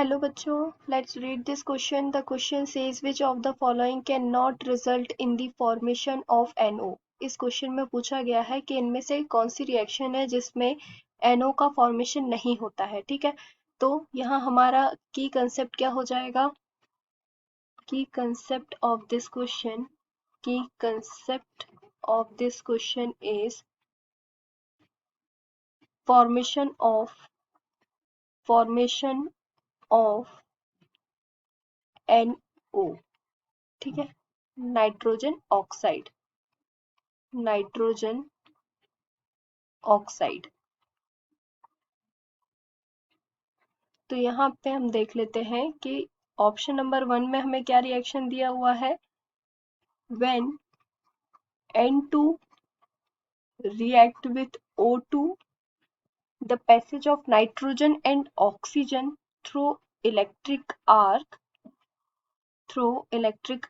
Hello बच्चों, let's read this question. The question says which of the following cannot result in the formation of NO. इस question में पूछा गया है कि इनमें से कौन सी रिएक्शन है जिसमें NO का फॉर्मेशन नहीं होता है। ठीक है, तो यहाँ हमारा की कंसेप्ट क्या हो जाएगा? की कंसेप्ट ऑफ दिस क्वेश्चन, की concept of this question is formation of NO. ठीक है, नाइट्रोजन ऑक्साइड, नाइट्रोजन ऑक्साइड। तो यहाँ पे हम देख लेते हैं कि ऑप्शन नंबर 1 में हमें क्या रिएक्शन दिया हुआ है। When N2 react with O2, the passage of nitrogen and oxygen through electric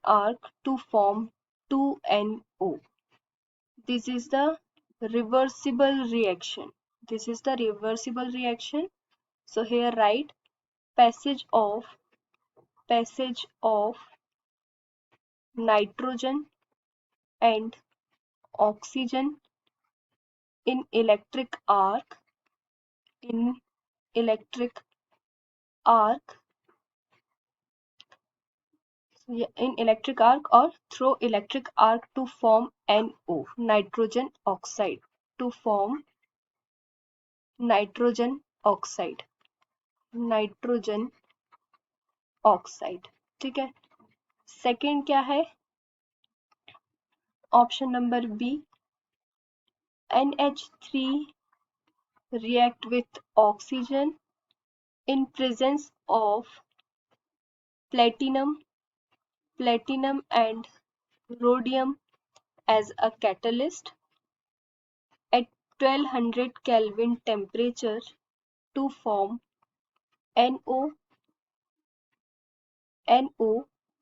arc to form 2NO. This is the reversible reaction. This is the reversible reaction. So here write passage of nitrogen and oxygen in electric arc or through electric arc to form NO, nitrogen oxide, to form nitrogen oxide, ठीक है। Second क्या है? Option number B, NH3 react with oxygen in presence of platinum and rhodium as a catalyst at 1200 Kelvin temperature to form NO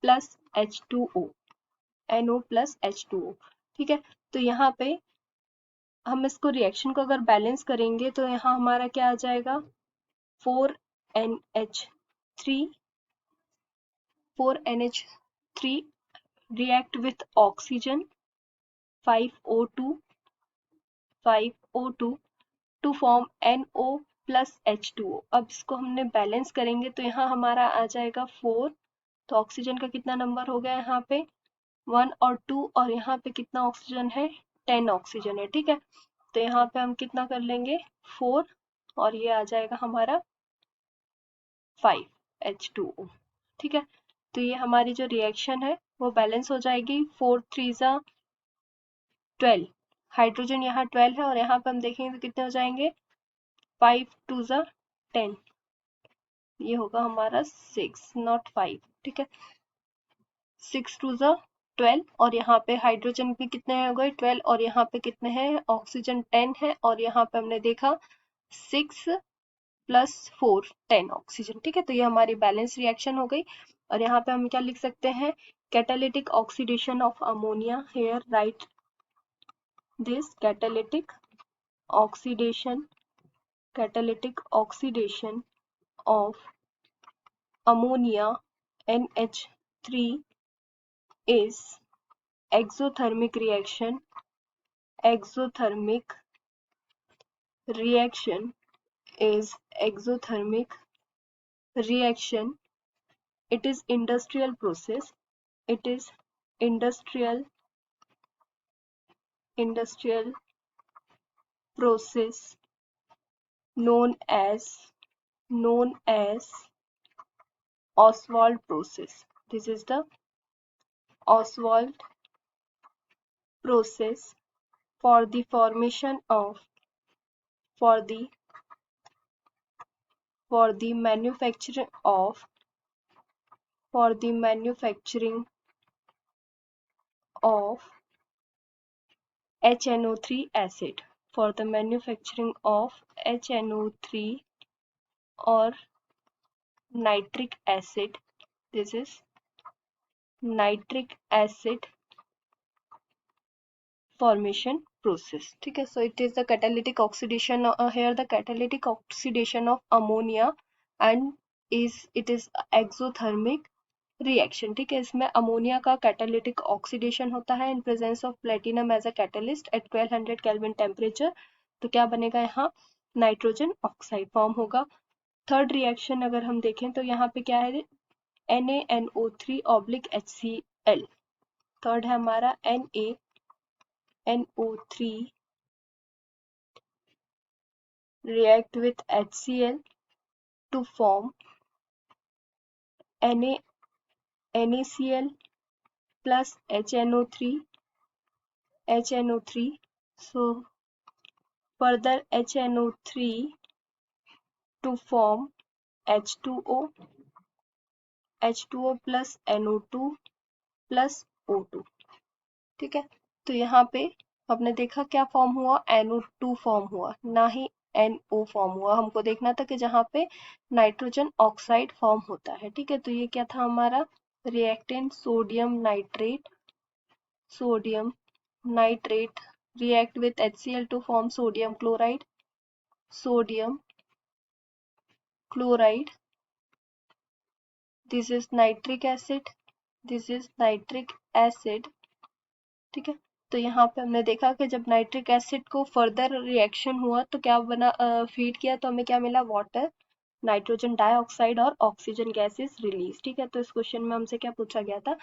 plus H2O, NO plus H2O। ठीक है, तो यहाँ पे हम इसको रिएक्शन को अगर बैलेंस करेंगे तो यहाँ हमारा क्या आ जाएगा? 4NH3 react with oxygen 5O2 to form NO plus H2O। अब इसको हमने बैलेंस करेंगे तो यहाँ हमारा आ जाएगा 4, तो ऑक्सीजन का कितना नंबर हो गया यहाँ पे? 1 और 2, और यहाँ पे कितना ऑक्सीजन है? 10 ऑक्सीजन है। ठीक है, तो यहाँ पे हम कितना कर लेंगे? 4, और ये आ जाएगा हमारा 5 H2O। ठीक है, तो ये हमारी जो रिएक्शन है वो बैलेंस हो जाएगी। 4 3 ज़ा 12, हाइड्रोजन यहाँ 12 है और यहाँ पे हम देखेंगे तो कितने हो जाएंगे? 5 2 ज़ा 10, ये होगा हमारा 6 नॉट 5। ठीक है, 6 2 ज़ा 12, और यहाँ पे हाइड्रोजन भी कितने हो गए? 12, और यहाँ पे कितने हैं? ऑक्सीजन 10 है, और यहाँ पे हमने देखा 6 प्लस 4 10 ऑक्सीजन। ठीक है, तो ये हमारी बैलेंस रिएक्शन हो गई। और यहाँ पे हम क्या लिख सकते हैं? Catalytic oxidation of ammonia. Here write this catalytic oxidation of ammonia NH3 is exothermic reaction is exothermic reaction. It is industrial process. It is industrial process known as Ostwald process. This is the Ostwald process for the formation of for the manufacturing of HNO3 acid, for the manufacturing of HNO3 or nitric acid. This is nitric acid formation process. ठीक है, so it is the catalytic oxidation here the catalytic oxidation of ammonia and it is exothermic reaction. ठीक है, इसमें ammonia का catalytic oxidation होता है in presence of platinum as a catalyst at 1200 kelvin temperature. तो क्या बनेगा यहाँ, नाइट्रोजन ऑक्साइड फॉर्म होगा। थर्ड रिएक्शन अगर हम देखें तो यहाँ पे क्या है, NaNO3/HCl। थर्ड है हमारा NaNO3 react with HCl to form NaCl plus HNO3. So further HNO3 to form H2O plus NO2 plus O2। ठीक है, तो यहाँ पे आपने देखा क्या फॉर्म हुआ, NO2 फॉर्म हुआ, ना ही NO फॉर्म हुआ। हमको देखना था कि जहाँ पे नाइट्रोजन ऑक्साइड फॉर्म होता है। ठीक है, तो ये क्या था हमारा reactant, sodium nitrate react with HCl to form sodium chloride, this is nitric acid, ठीक है। तो यहाँ पे हमने देखा कि जब नाइट्रिक एसिड को फर्दर रिएक्शन हुआ तो क्या बना, फीड किया तो हमें क्या मिला, वाटर, नाइट्रोजन डाइऑक्साइड और ऑक्सीजन गैस इज रिलीज। ठीक है, तो इस क्वेश्चन में हमसे क्या पूछा गया था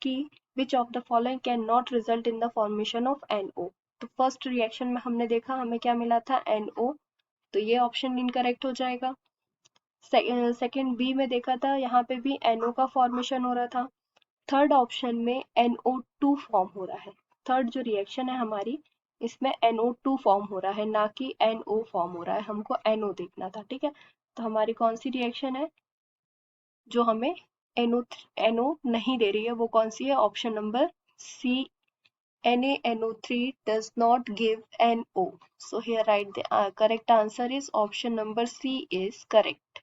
कि which of the following can not result in the formation of NO। तो फर्स्ट रिएक्शन में हमने देखा हमें क्या मिला था, NO, तो ये ऑप्शन इनकरेक्ट हो जाएगा। सेकेंड बी में देखा था, यहाँ पे भी NO का फॉर्मेशन हो रहा था। थर्ड ऑप्शन में NO2 फॉर्म हो रहा है। थर्ड जो रिएक्शन है हमारी, इसमें NO2 फॉर्म हो रहा है, ना कि NO फॉर्म हो रहा है। हमको NO देखना था। ठीक है, तो हमारी कौन सी रिएक्शन है जो हमें NO नहीं दे रही है, वो कौन सी है, option number C, NaNO3 does not give NO. So here right the correct answer is option number C is correct.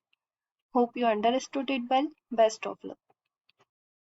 Hope you understood it well. Best of luck.